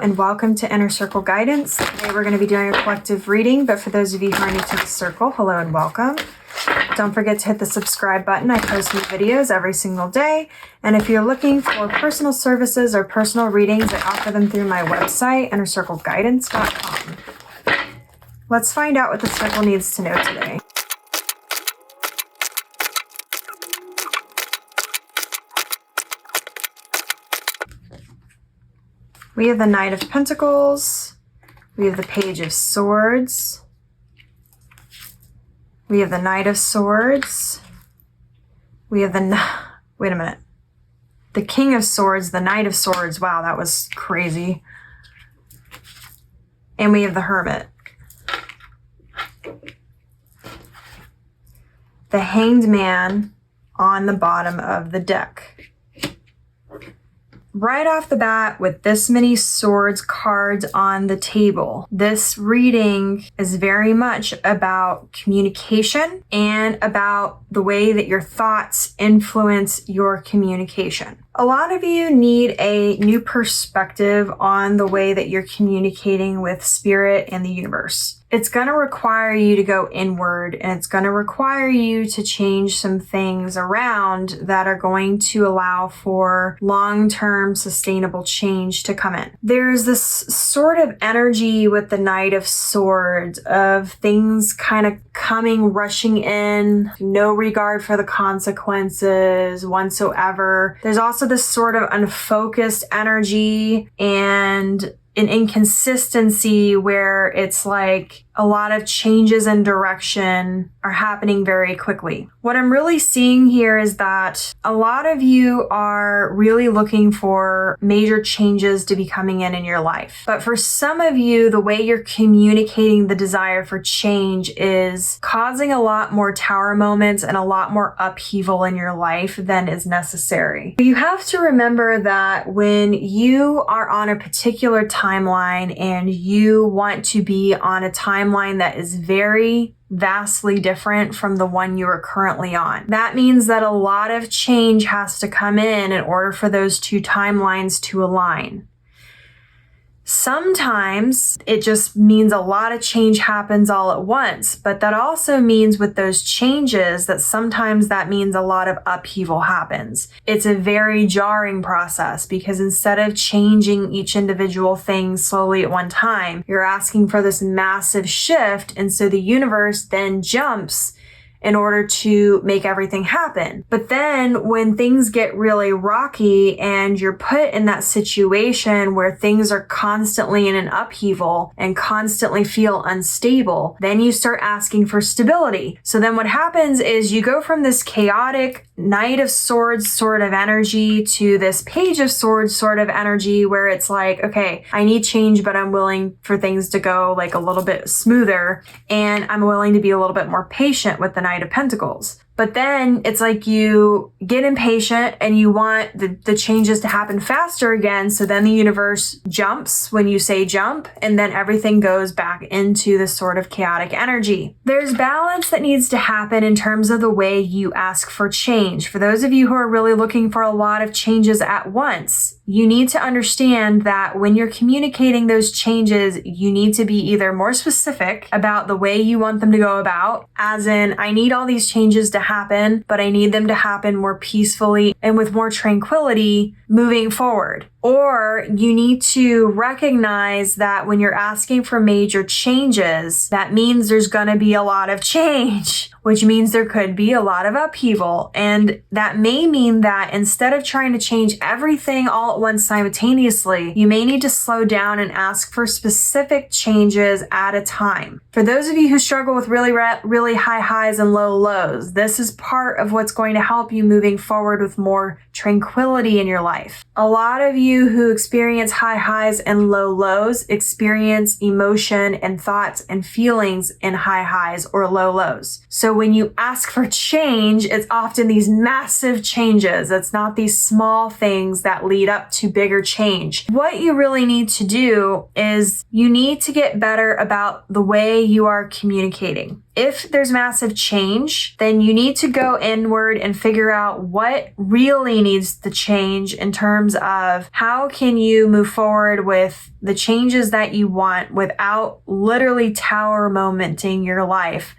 and welcome to Inner Circle Guidance. Today we're going to be doing a collective reading, but for those of you who are new to the circle, hello and welcome. Don't forget to hit the subscribe button. I post new videos every single day. And if you're looking for personal services or personal readings, I offer them through my website, innercircleguidance.com. Let's find out what the circle needs to know today. We have the Knight of Pentacles. We have the Page of Swords. We have the Knight of Swords. We have the King of Swords, the Knight of Swords. Wow, that was crazy. And we have the Hermit. The Hanged Man on the bottom of the deck. Right off the bat, with this many swords cards on the table, this reading is very much about communication and about the way that your thoughts influence your communication. A lot of you need a new perspective on the way that you're communicating with spirit and the universe. It's going to require you to go inward, and it's going to require you to change some things around that are going to allow for long-term sustainable change to come in. There's this sort of energy with the Knight of Swords of things kind of coming, rushing in, no regard for the consequences whatsoever. There's also this sort of unfocused energy and an inconsistency where it's like a lot of changes in direction are happening very quickly. What I'm really seeing here is that a lot of you are really looking for major changes to be coming in your life. But for some of you, the way you're communicating the desire for change is causing a lot more tower moments and a lot more upheaval in your life than is necessary. You have to remember that when you are on a particular timeline and you want to be on a timeline that is very vastly different from the one you are currently on. That means that a lot of change has to come in order for those two timelines to align. Sometimes it just means a lot of change happens all at once, but that also means with those changes that sometimes that means a lot of upheaval happens. It's a very jarring process because instead of changing each individual thing slowly at one time, you're asking for this massive shift, and so the universe then jumps in order to make everything happen. But then when things get really rocky and you're put in that situation where things are constantly in an upheaval and constantly feel unstable, then you start asking for stability. So then what happens is you go from this chaotic Knight of Swords sort of energy to this Page of Swords sort of energy where it's like, okay, I need change, but I'm willing for things to go like a little bit smoother, and I'm willing to be a little bit more patient with the Knight of Pentacles. But then it's like you get impatient and you want the changes to happen faster again. So then the universe jumps when you say jump, and then everything goes back into this sort of chaotic energy. There's balance that needs to happen in terms of the way you ask for change. For those of you who are really looking for a lot of changes at once, you need to understand that when you're communicating those changes, you need to be either more specific about the way you want them to go about, as in, I need all these changes to happen, but I need them to happen more peacefully and with more tranquility moving forward. Or you need to recognize that when you're asking for major changes, that means there's going to be a lot of change, which means there could be a lot of upheaval. And that may mean that instead of trying to change everything all at once simultaneously, you may need to slow down and ask for specific changes at a time. For those of you who struggle with really high highs and low lows, this is part of what's going to help you moving forward with more tranquility in your life. A lot of you who experience high highs and low lows experience emotion and thoughts and feelings in high highs or low lows. So when you ask for change, it's often these massive changes. It's not these small things that lead up to bigger change. What you really need to do is you need to get better about the way you are communicating. If there's massive change, then you need to go inward and figure out what really needs to change in terms of How can you move forward with the changes that you want without literally tower momenting your life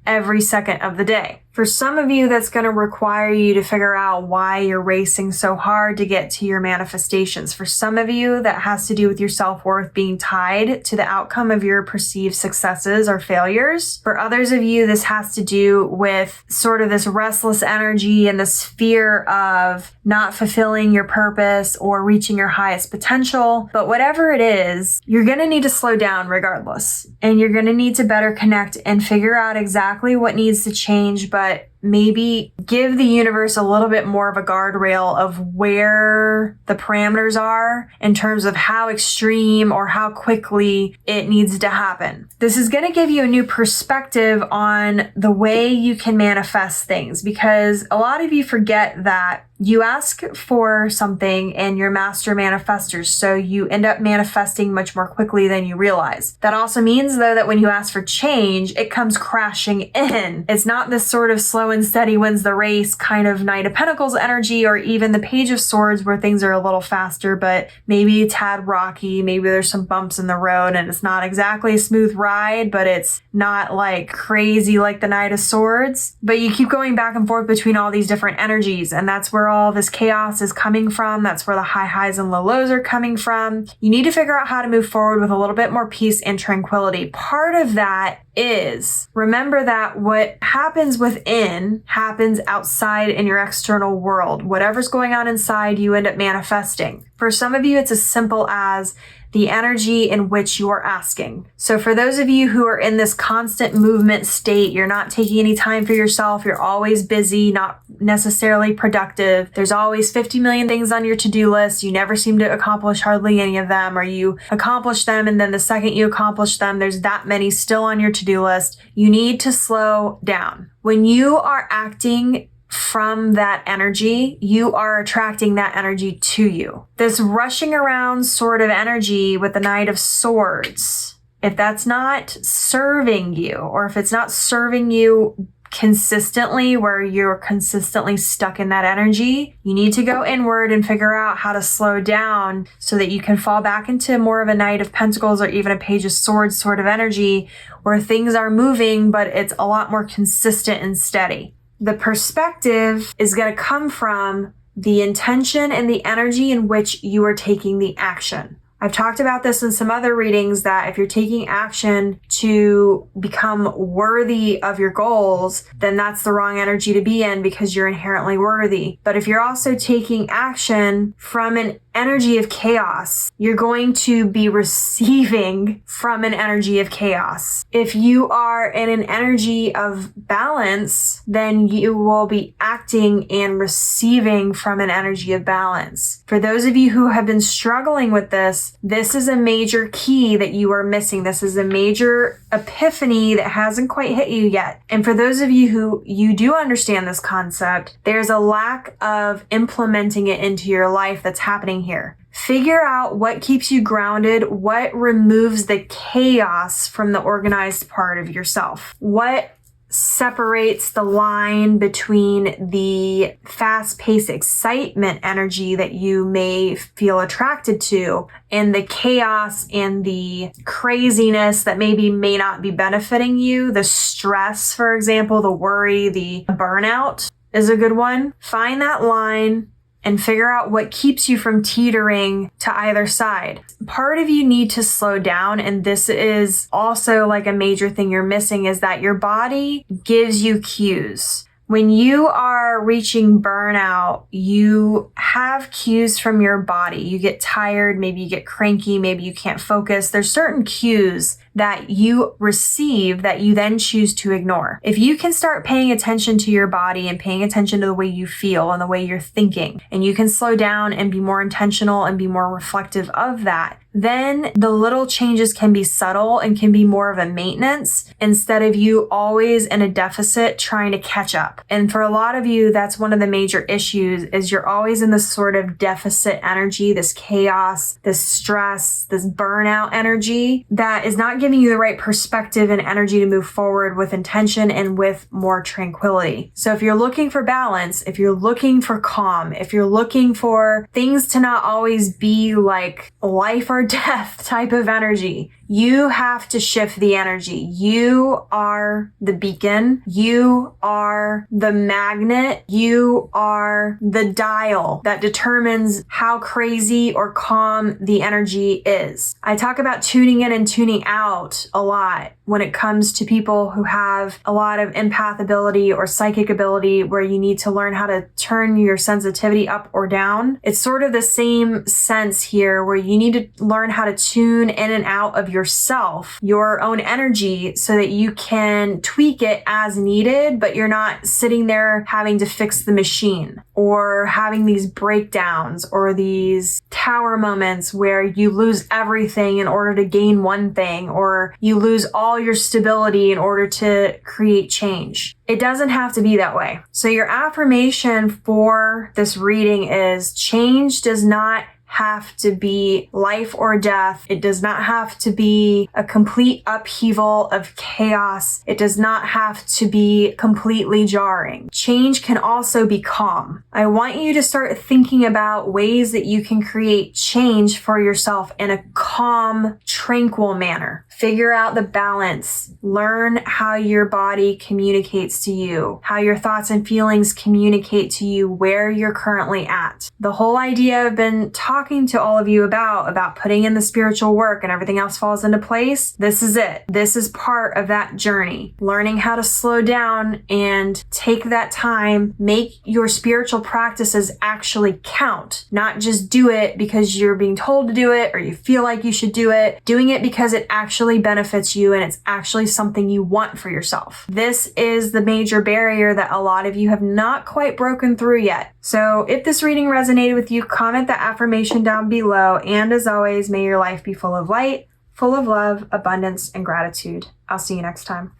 every second of the day? For some of you, that's going to require you to figure out why you're racing so hard to get to your manifestations. For some of you, that has to do with your self-worth being tied to the outcome of your perceived successes or failures. For others of you, this has to do with sort of this restless energy and this fear of not fulfilling your purpose or reaching your highest potential. But whatever it is, you're going to need to slow down regardless. And you're going to need to better connect and figure out exactly what needs to change, but maybe give the universe a little bit more of a guardrail of where the parameters are in terms of how extreme or how quickly it needs to happen. This is going to give you a new perspective on the way you can manifest things, because a lot of you forget that you ask for something and you're master manifestors, so you end up manifesting much more quickly than you realize. That also means, though, that when you ask for change, it comes crashing in. It's not this sort of slow and steady wins the race kind of Knight of Pentacles energy, or even the Page of Swords where things are a little faster, but maybe a tad rocky. Maybe there's some bumps in the road and it's not exactly a smooth ride, but it's not like crazy like the Knight of Swords. But you keep going back and forth between all these different energies, and that's where all this chaos is coming from. That's where the high highs and low lows are coming from. You need to figure out how to move forward with a little bit more peace and tranquility. Part of that is, remember that what happens within happens outside in your external world. Whatever's going on inside, you end up manifesting. For some of you, it's as simple as the energy in which you are asking. So for those of you who are in this constant movement state, you're not taking any time for yourself, you're always busy, not necessarily productive. There's always 50 million things on your to-do list. You never seem to accomplish hardly any of them, or you accomplish them and then the second you accomplish them, there's that many still on your to-do list. You need to slow down. When you are acting from that energy, you are attracting that energy to you. This rushing around sort of energy with the Knight of Swords, if that's not serving you, or if it's not serving you consistently, where you're consistently stuck in that energy, you need to go inward and figure out how to slow down so that you can fall back into more of a Knight of Pentacles or even a Page of Swords sort of energy, where things are moving, but it's a lot more consistent and steady. The perspective is going to come from the intention and the energy in which you are taking the action. I've talked about this in some other readings, that if you're taking action to become worthy of your goals, then that's the wrong energy to be in, because you're inherently worthy. But if you're also taking action from an energy of chaos, you're going to be receiving from an energy of chaos. If you are in an energy of balance, then you will be acting and receiving from an energy of balance. For those of you who have been struggling with this is a major key that you are missing. This is a major epiphany that hasn't quite hit you yet. And for those of you who you do understand this concept, there's a lack of implementing it into your life that's happening here. Figure out what keeps you grounded, what removes the chaos from the organized part of yourself. What separates the line between the fast-paced excitement energy that you may feel attracted to and the chaos and the craziness that maybe may not be benefiting you. The stress, for example, the worry, the burnout is a good one. Find that line and figure out what keeps you from teetering to either side. Part of you need to slow down, and this is also like a major thing you're missing, is that your body gives you cues. When you are reaching burnout, you have cues from your body. You get tired, maybe you get cranky, maybe you can't focus. There's certain cues that you receive that you then choose to ignore. If you can start paying attention to your body and paying attention to the way you feel and the way you're thinking, and you can slow down and be more intentional and be more reflective of that, then the little changes can be subtle and can be more of a maintenance instead of you always in a deficit trying to catch up. And for a lot of you, that's one of the major issues is you're always in this sort of deficit energy, this chaos, this stress, this burnout energy that is not giving you the right perspective and energy to move forward with intention and with more tranquility. So if you're looking for balance, if you're looking for calm, if you're looking for things to not always be like life or death type of energy, you have to shift the energy. You are the beacon. You are the magnet. You are the dial that determines how crazy or calm the energy is. I talk about tuning in and tuning out a lot when it comes to people who have a lot of empath ability or psychic ability where you need to learn how to turn your sensitivity up or down. It's sort of the same sense here where you need to learn how to tune in and out of yourself, your own energy, so that you can tweak it as needed, but you're not sitting there having to fix the machine or having these breakdowns or these tower moments where you lose everything in order to gain one thing, or you lose all your stability in order to create change. It doesn't have to be that way. So your affirmation for this reading is change does not have to be life or death. It does not have to be a complete upheaval of chaos. It does not have to be completely jarring. Change can also be calm. I want you to start thinking about ways that you can create change for yourself in a calm, tranquil manner. Figure out the balance. Learn how your body communicates to you, how your thoughts and feelings communicate to you where you're currently at. The whole idea I've been talking to all of you about putting in the spiritual work and everything else falls into place. This is it. This is part of that journey. Learning how to slow down and take that time, make your spiritual practices actually count, not just do it because you're being told to do it or you feel like you should do it, doing it because it actually benefits you and it's actually something you want for yourself. This is the major barrier that a lot of you have not quite broken through yet. So if this reading resonated with you, comment the affirmation down below. And as always, may your life be full of light, full of love, abundance, and gratitude. I'll see you next time.